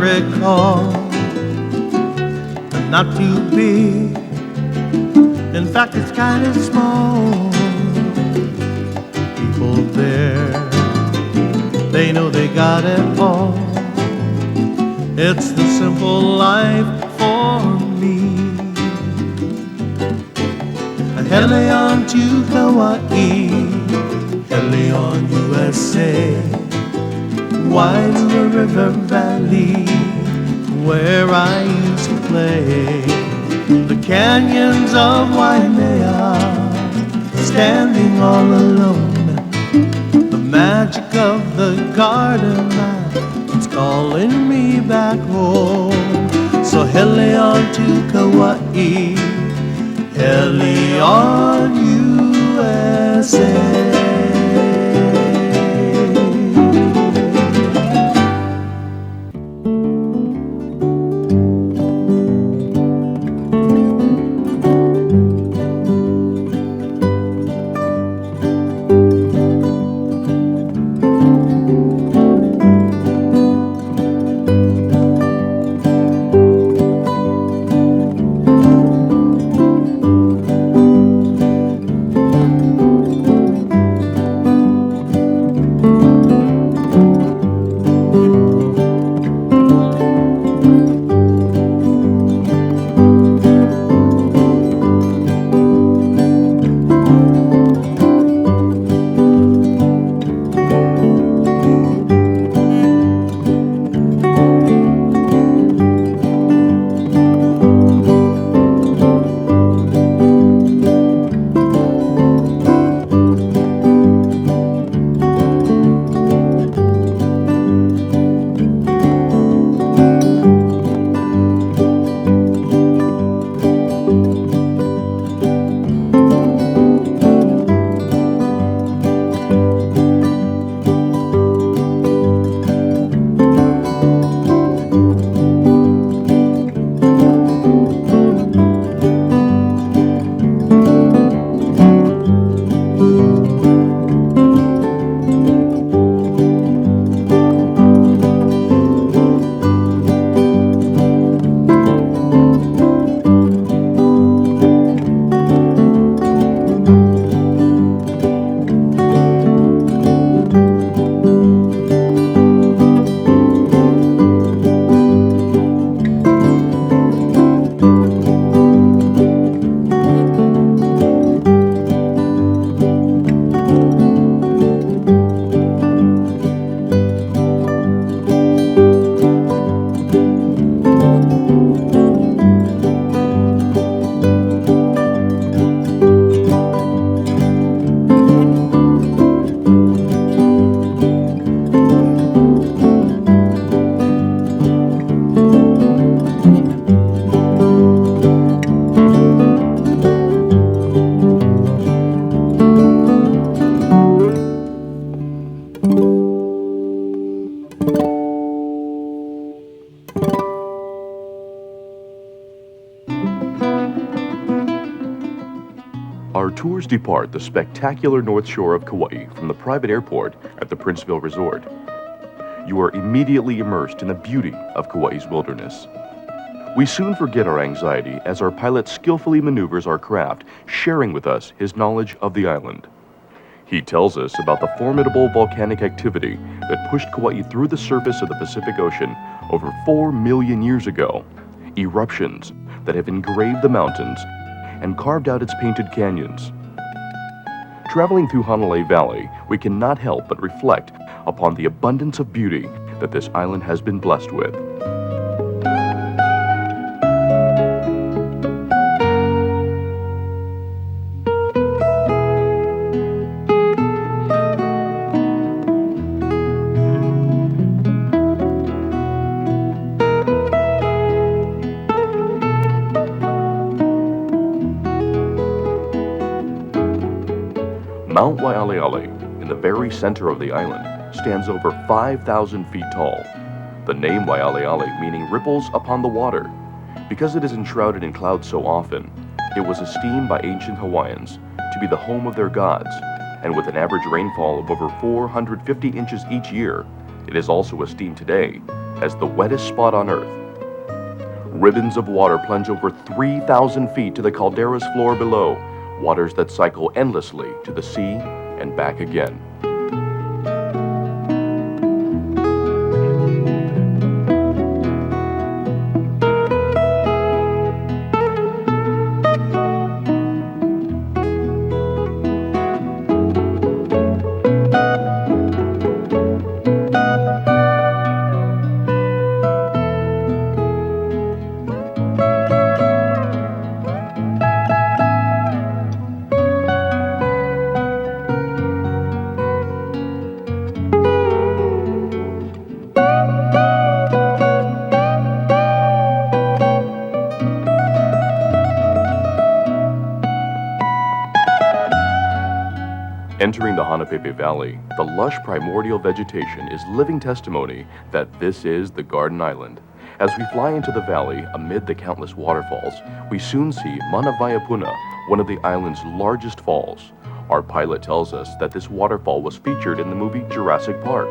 recall, not too big. In fact, it's kind of small. People there, they know they got it all. It's the simple life for me. Hele on to Kauai, hele on USA, Wailua River Valley, where I used to play. The canyons of Waimea, standing all alone. The magic of the garden, it's calling me back home. So hele on to Kauai, hele on USA. Our tours depart the spectacular north shore of Kauai from the private airport at the Princeville Resort. You are immediately immersed in the beauty of Kauai's wilderness. We soon forget our anxiety as our pilot skillfully maneuvers our craft, sharing with us his knowledge of the island. He tells us about the formidable volcanic activity that pushed Kauai through the surface of the Pacific Ocean over 4 million years ago, eruptions that have engraved the mountains and carved out its painted canyons. Traveling through Hanalei Valley, we cannot help but reflect upon the abundance of beauty that this island has been blessed with. Mount Waialeale, in the very center of the island, stands over 5,000 feet tall. The name Waialeale meaning ripples upon the water. Because it is enshrouded in clouds so often, it was esteemed by ancient Hawaiians to be the home of their gods, and with an average rainfall of over 450 inches each year, it is also esteemed today as the wettest spot on Earth. Ribbons of water plunge over 3,000 feet to the caldera's floor below, waters that cycle endlessly to the sea and back again. Entering the Hanapepe Valley, the lush primordial vegetation is living testimony that this is the Garden Island. As we fly into the valley amid the countless waterfalls, we soon see Manavaiapuna, one of the island's largest falls. Our pilot tells us that this waterfall was featured in the movie Jurassic Park.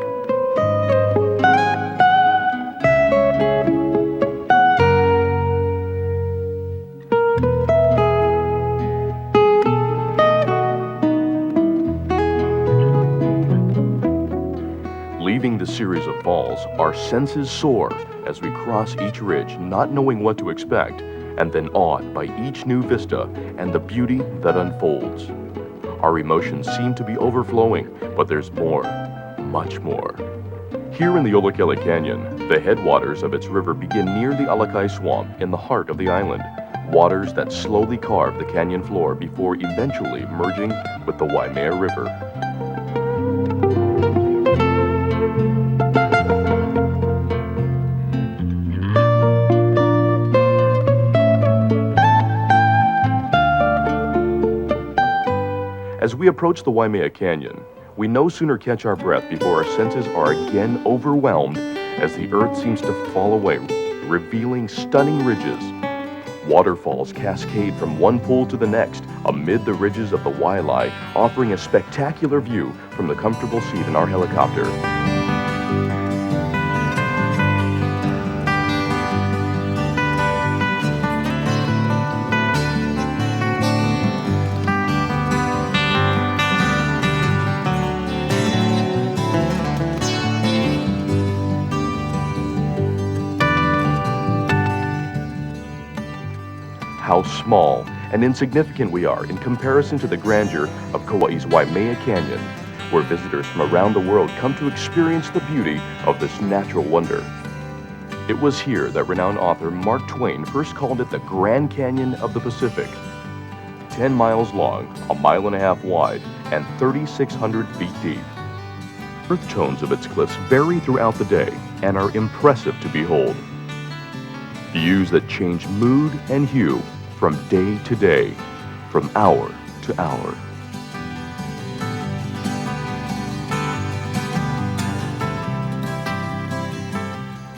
Leaving the series of falls, our senses soar as we cross each ridge, not knowing what to expect, and then awed by each new vista and the beauty that unfolds. Our emotions seem to be overflowing, but there's more, much more. Here in the Olakele Canyon, the headwaters of its river begin near the Alakai Swamp in the heart of the island, waters that slowly carve the canyon floor before eventually merging with the Waimea River. As we approach the Waimea Canyon, we no sooner catch our breath before our senses are again overwhelmed as the earth seems to fall away, revealing stunning ridges. Waterfalls cascade from one pool to the next amid the ridges of the Wailai, offering a spectacular view from the comfortable seat in our helicopter. How small and insignificant we are in comparison to the grandeur of Kauai's Waimea Canyon, where visitors from around the world come to experience the beauty of this natural wonder. It was here that renowned author Mark Twain first called it the Grand Canyon of the Pacific. 10 miles long, 1.5 miles wide, and 3,600 feet deep. Earth tones of its cliffs vary throughout the day and are impressive to behold. Views that change mood and hue from day to day, from hour to hour.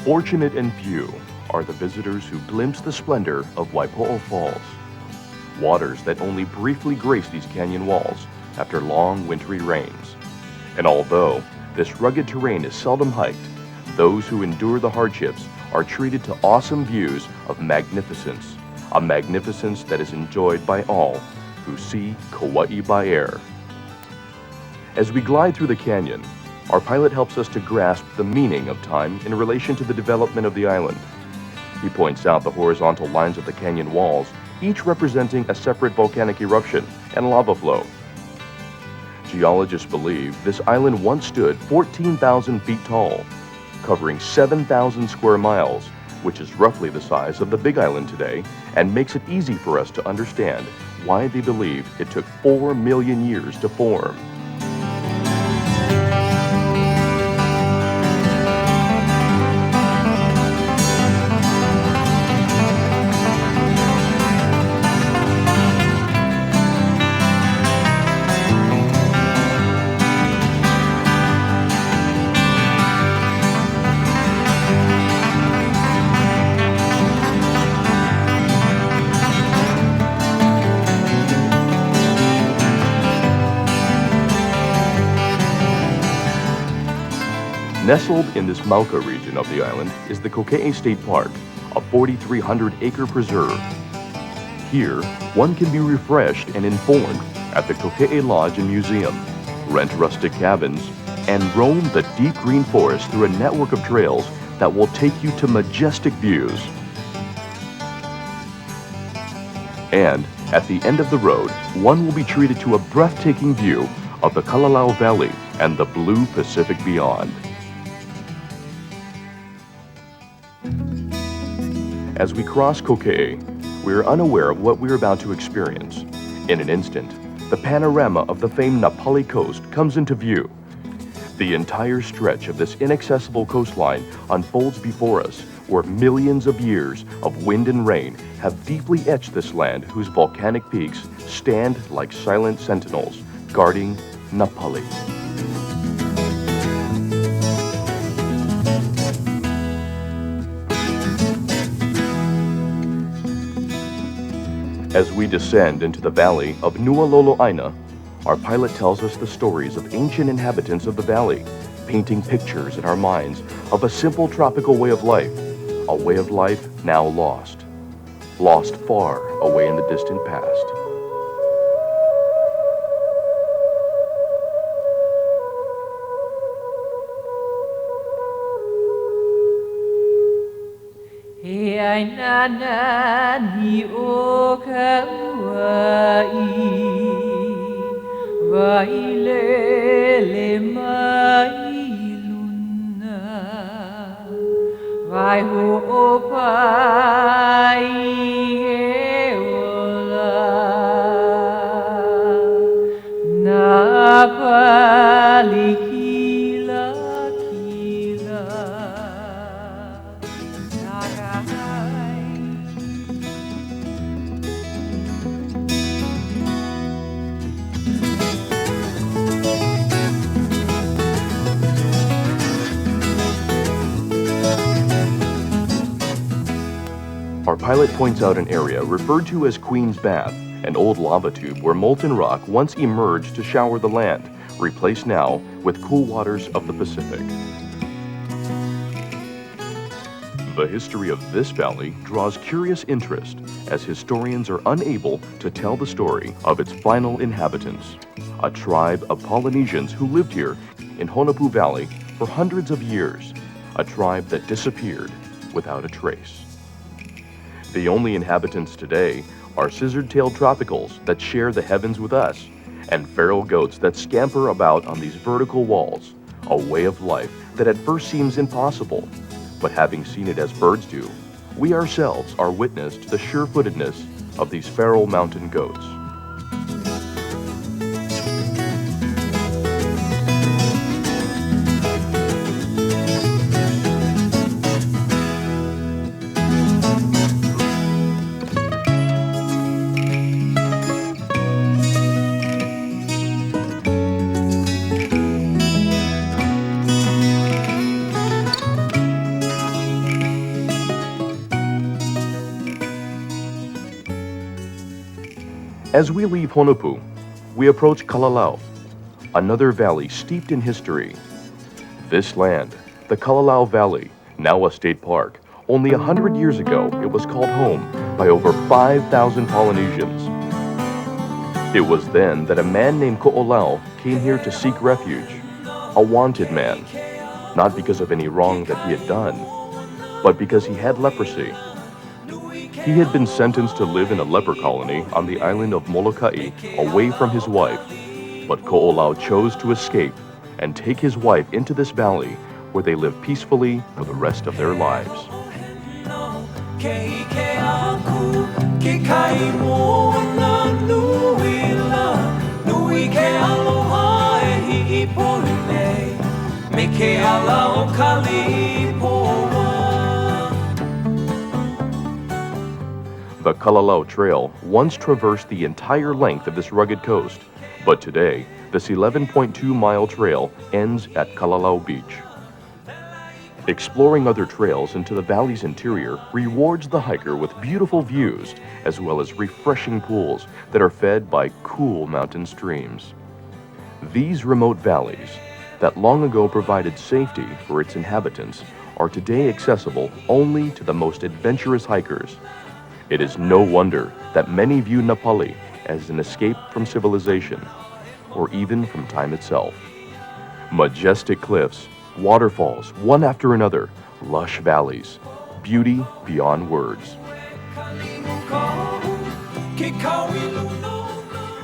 Fortunate and few are the visitors who glimpse the splendor of Waipo'o Falls, waters that only briefly grace these canyon walls after long wintry rains. And although this rugged terrain is seldom hiked, those who endure the hardships are treated to awesome views of magnificence, a magnificence that is enjoyed by all who see Kauai by air. As we glide through the canyon, our pilot helps us to grasp the meaning of time in relation to the development of the island. He points out the horizontal lines of the canyon walls, each representing a separate volcanic eruption and lava flow. Geologists believe this island once stood 14,000 feet tall, covering 7,000 square miles, which is roughly the size of the Big Island today, and makes it easy for us to understand why they believe it took 4 million years to form. Nestled in this Mauka region of the island is the Kokee State Park, a 4,300-acre preserve. Here, one can be refreshed and informed at the Kokee Lodge and Museum, rent rustic cabins, and roam the deep green forest through a network of trails that will take you to majestic views. And at the end of the road, one will be treated to a breathtaking view of the Kalalau Valley and the blue Pacific beyond. As we cross Kokee, we are unaware of what we are about to experience. In an instant, the panorama of the famed Napali coast comes into view. The entire stretch of this inaccessible coastline unfolds before us, where millions of years of wind and rain have deeply etched this land whose volcanic peaks stand like silent sentinels, guarding Napali. As we descend into the valley of Nualoloaina, our pilot tells us the stories of ancient inhabitants of the valley, painting pictures in our minds of a simple tropical way of life, a way of life now lost far away in the distant past. He ainana ni o Kauai, vailele mai luna, vai ho'opai he ola, Napali kila kila. Our pilot points out an area referred to as Queen's Bath, an old lava tube where molten rock once emerged to shower the land, replaced now with cool waters of the Pacific. The history of this valley draws curious interest as historians are unable to tell the story of its final inhabitants, a tribe of Polynesians who lived here in Honopu Valley for hundreds of years, a tribe that disappeared without a trace. The only inhabitants today are scissor-tailed tropicals that share the heavens with us, and feral goats that scamper about on these vertical walls, a way of life that at first seems impossible. But having seen it as birds do, we ourselves are witness to the sure-footedness of these feral mountain goats. As we leave Honopu, we approach Kalalau, another valley steeped in history. This land, the Kalalau Valley, now a state park, only 100 years ago it was called home by over 5,000 Polynesians. It was then that a man named Ko'olau came here to seek refuge, a wanted man, not because of any wrong that he had done, but because he had leprosy. He had been sentenced to live in a leper colony on the island of Molokai away from his wife, but Ko'olau chose to escape and take his wife into this valley where they live peacefully for the rest of their lives. The Kalalau Trail once traversed the entire length of this rugged coast, but today, this 11.2-mile trail ends at Kalalau Beach. Exploring other trails into the valley's interior rewards the hiker with beautiful views, as well as refreshing pools that are fed by cool mountain streams. These remote valleys, that long ago provided safety for its inhabitants are today accessible only to the most adventurous hikers. It is no wonder that many view Na Pali as an escape from civilization, or even from time itself. Majestic cliffs, waterfalls, one after another, lush valleys, beauty beyond words.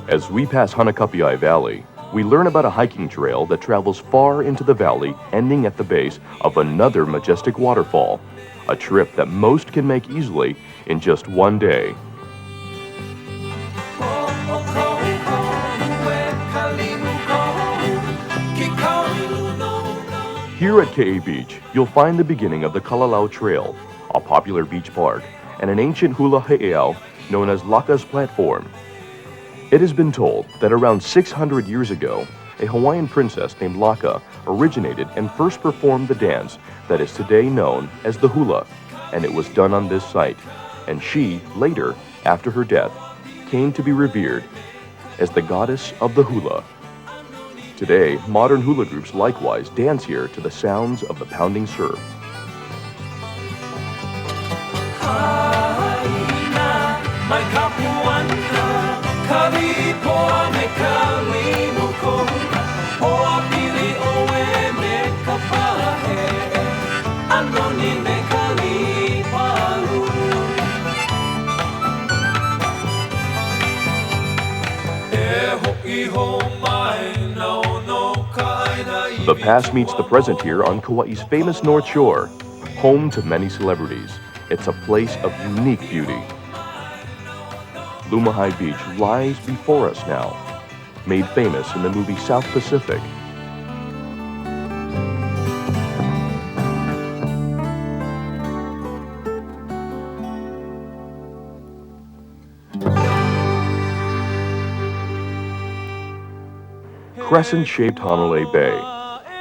As we pass Hanakapiai Valley, we learn about a hiking trail that travels far into the valley, ending at the base of another majestic waterfall, a trip that most can make easily in just one day. Here at Ke'e Beach, you'll find the beginning of the Kalalau Trail, a popular beach park, and an ancient hula he'eau known as Laka's Platform. It has been told that around 600 years ago, a Hawaiian princess named Laka originated and first performed the dance that is today known as the hula, and it was done on this site. And she, later, after her death, came to be revered as the goddess of the hula. Today, modern hula groups likewise dance here to the sounds of the pounding surf. The past meets the present here on Kauai's famous North Shore, home to many celebrities. It's a place of unique beauty. Lumahai Beach lies before us now, made famous in the movie South Pacific. Crescent-shaped Hanalei Bay,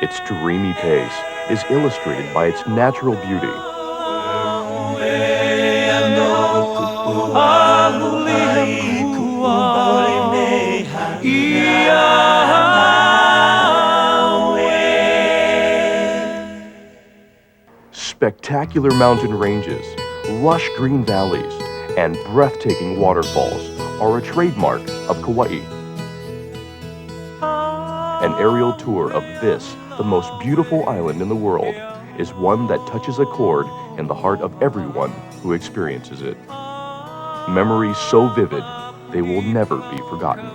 its dreamy pace, is illustrated by its natural beauty. Spectacular mountain ranges, lush green valleys, and breathtaking waterfalls are a trademark of Kauai. An aerial tour of this, the most beautiful island in the world, is one that touches a chord in the heart of everyone who experiences it. Memories so vivid, they will never be forgotten.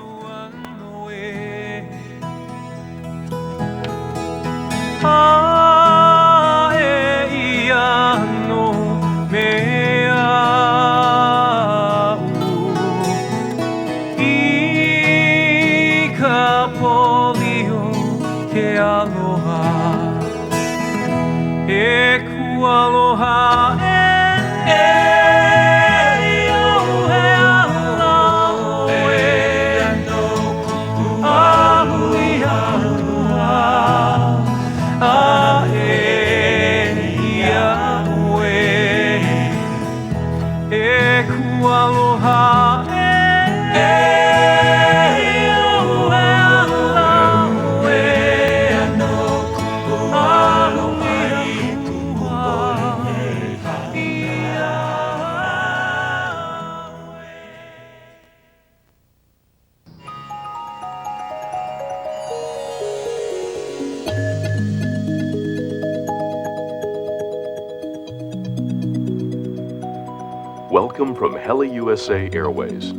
Welcome from Heli USA Airways.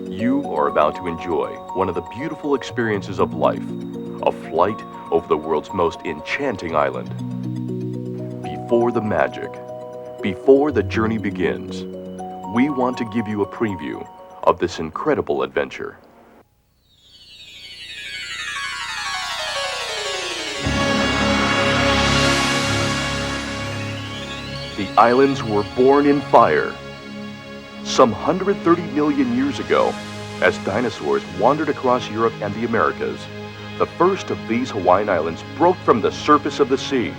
You are about to enjoy one of the beautiful experiences of life, a flight over the world's most enchanting island. Before the magic, before the journey begins, we want to give you a preview of this incredible adventure. The islands were born in fire. Some 130 million years ago, as dinosaurs wandered across Europe and the Americas, the first of these Hawaiian islands broke from the surface of the sea.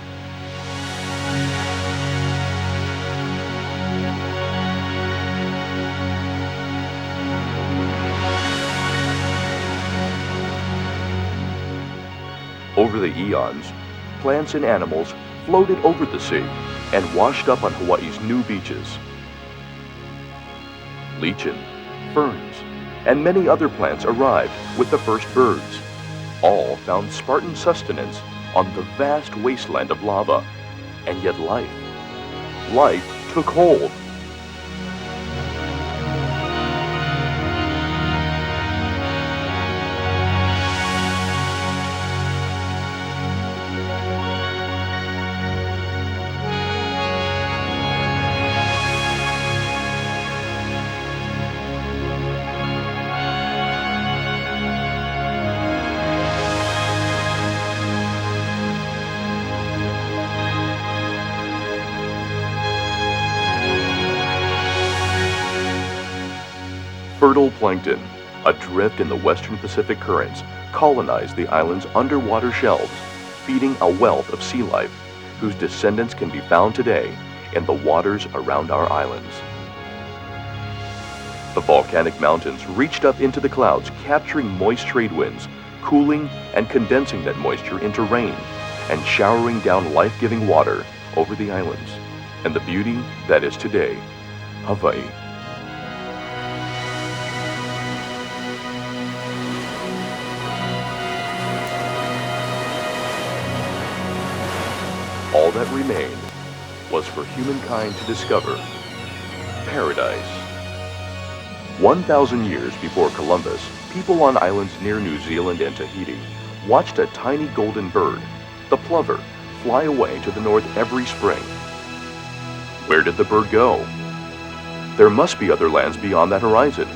Over the eons, plants and animals floated over the sea and washed up on Hawaii's new beaches. Lichen, ferns, and many other plants arrived with the first birds. All found Spartan sustenance on the vast wasteland of lava. And yet life took hold. Fertile plankton, adrift in the western Pacific currents, colonized the island's underwater shelves, feeding a wealth of sea life, whose descendants can be found today in the waters around our islands. The volcanic mountains reached up into the clouds, capturing moist trade winds, cooling and condensing that moisture into rain, and showering down life-giving water over the islands, and the beauty that is today Hawaii. All that remained was for humankind to discover paradise. 1,000 years before Columbus, people on islands near New Zealand and Tahiti watched a tiny golden bird, the plover, fly away to the north every spring. Where did the bird go? There must be other lands beyond that horizon.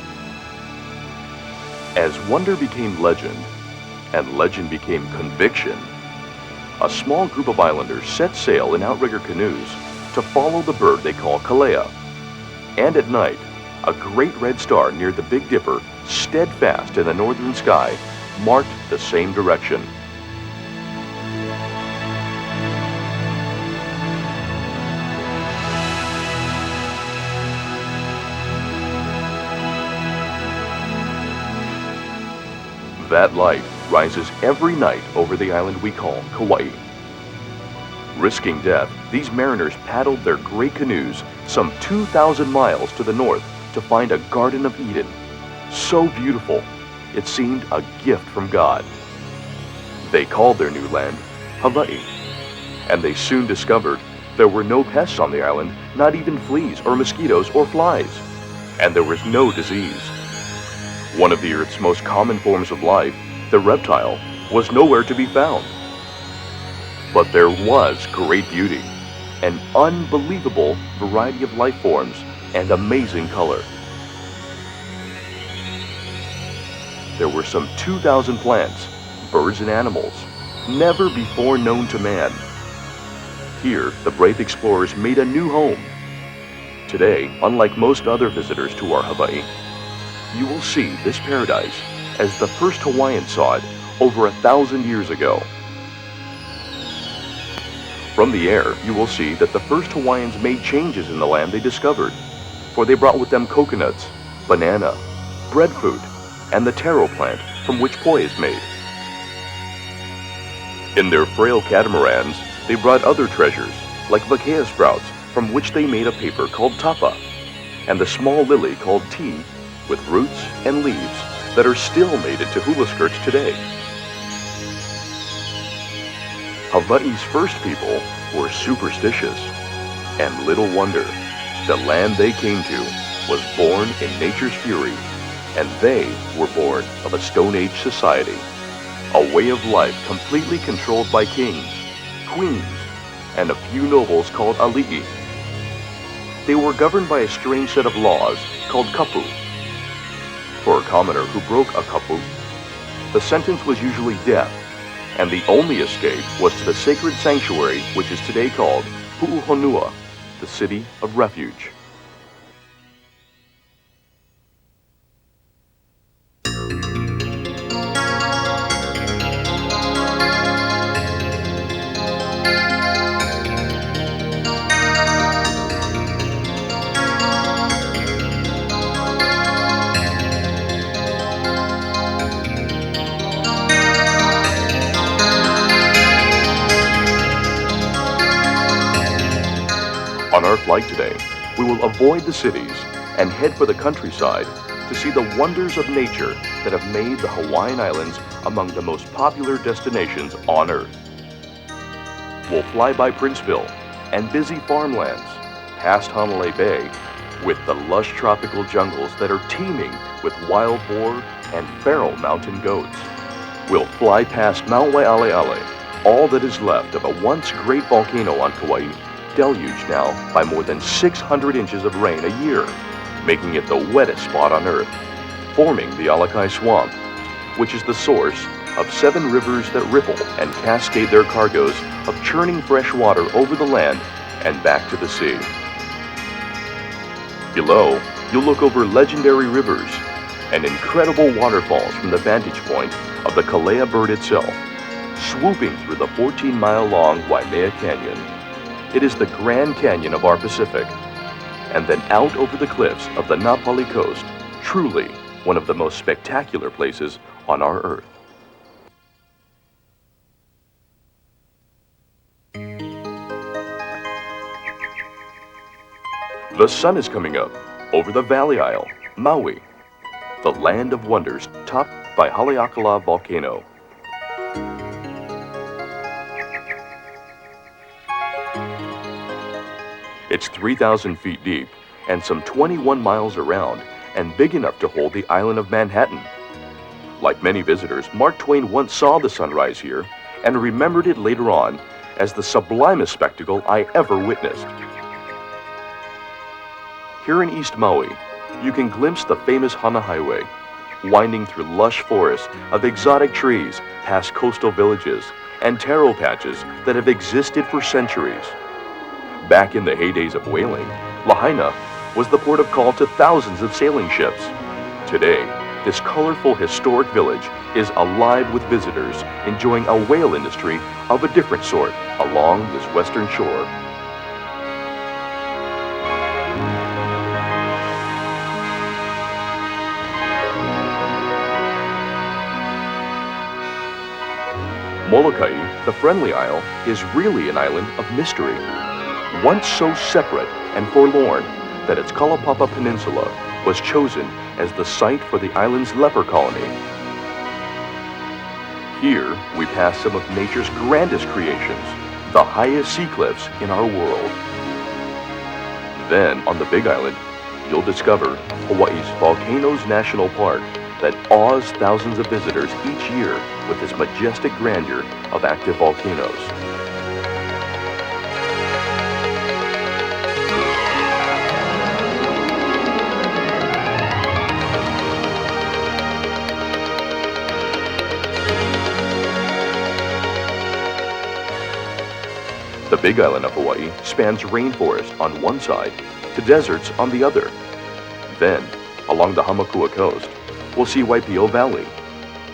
As wonder became legend, and legend became conviction, a small group of islanders set sail in outrigger canoes to follow the bird they call Kalea. And at night, a great red star near the Big Dipper, steadfast in the northern sky, marked the same direction. That light rises every night over the island we call Kauai. Risking death, these mariners paddled their great canoes some 2,000 miles to the north to find a Garden of Eden, so beautiful it seemed a gift from God. They called their new land Hawaii, and they soon discovered there were no pests on the island, not even fleas or mosquitoes or flies, and there was no disease. One of the Earth's most common forms of life, the reptile, was nowhere to be found. But there was great beauty, an unbelievable variety of life forms, and amazing color. There were some 2,000 plants, birds and animals, never before known to man. Here, the brave explorers made a new home. Today, unlike most other visitors to our Hawaii, you will see this paradise as the first Hawaiians saw it over 1,000 years ago. From the air, you will see that the first Hawaiians made changes in the land they discovered, for they brought with them coconuts, banana, breadfruit, and the taro plant from which poi is made. In their frail catamarans, they brought other treasures, like vakea sprouts, from which they made a paper called tapa, and the small lily called tea, with roots and leaves that are still made into hula skirts today. Hawaii's first people were superstitious, and little wonder, the land they came to was born in nature's fury, and they were born of a Stone Age society, a way of life completely controlled by kings, queens, and a few nobles called ali'i. They were governed by a strange set of laws called kapu. For a commoner who broke a kapu, the sentence was usually death, and the only escape was to the sacred sanctuary which is today called Pu'uhonua, the city of refuge. our flight today, we will avoid the cities and head for the countryside to see the wonders of nature that have made the Hawaiian Islands among the most popular destinations on Earth. We'll fly by Princeville and busy farmlands, past Hanalei Bay, with the lush tropical jungles that are teeming with wild boar and feral mountain goats. We'll fly past Mount Waialeale, all that is left of a once great volcano on Kauai, deluged now by more than 600 inches of rain a year, making it the wettest spot on Earth, forming the Alakai Swamp, which is the source of 7 rivers that ripple and cascade their cargoes of churning fresh water over the land and back to the sea. Below, you'll look over legendary rivers and incredible waterfalls from the vantage point of the Kalea bird itself, swooping through the 14-mile-long Waimea Canyon. It is the Grand Canyon of our Pacific, and then out over the cliffs of the Napali coast, truly one of the most spectacular places on our Earth. The sun is coming up over the Valley Isle, Maui, the land of wonders topped by Haleakala volcano. It's 3,000 feet deep and some 21 miles around and big enough to hold the island of Manhattan. Like many visitors, Mark Twain once saw the sunrise here and remembered it later on as the sublimest spectacle I ever witnessed. Here in East Maui, you can glimpse the famous Hana Highway, winding through lush forests of exotic trees past coastal villages and taro patches that have existed for centuries. Back in the heydays of whaling, Lahaina was the port of call to thousands of sailing ships. Today, this colorful historic village is alive with visitors enjoying a whale industry of a different sort along this western shore. Molokai, the Friendly Isle, is really an island of mystery. Once so separate and forlorn that its Kalapapa Peninsula was chosen as the site for the island's leper colony. Here, we pass some of nature's grandest creations, the highest sea cliffs in our world. Then, on the Big Island, you'll discover Hawaii's Volcanoes National Park that awes thousands of visitors each year with its majestic grandeur of active volcanoes. The Big Island of Hawaii spans rainforest on one side to deserts on the other. Then, along the Hamakua coast, we'll see Waipio Valley,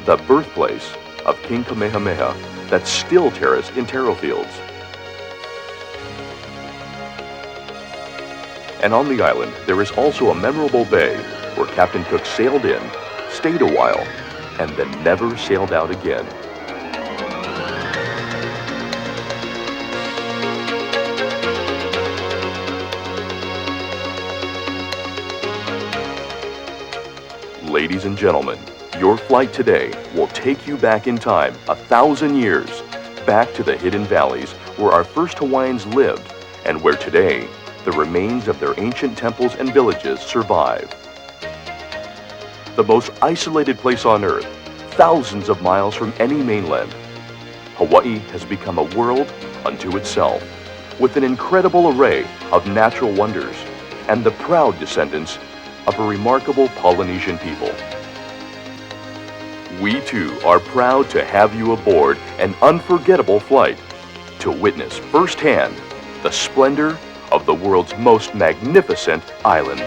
the birthplace of King Kamehameha that's still terraced in taro fields. And on the island, there is also a memorable bay where Captain Cook sailed in, stayed a while, and then never sailed out again. Ladies and gentlemen, your flight today will take you back in time 1,000 years, back to the hidden valleys where our first Hawaiians lived and where today the remains of their ancient temples and villages survive. The most isolated place on Earth, thousands of miles from any mainland, Hawaii has become a world unto itself, with an incredible array of natural wonders and the proud descendants of a remarkable Polynesian people. We too are proud to have you aboard an unforgettable flight to witness firsthand the splendor of the world's most magnificent island.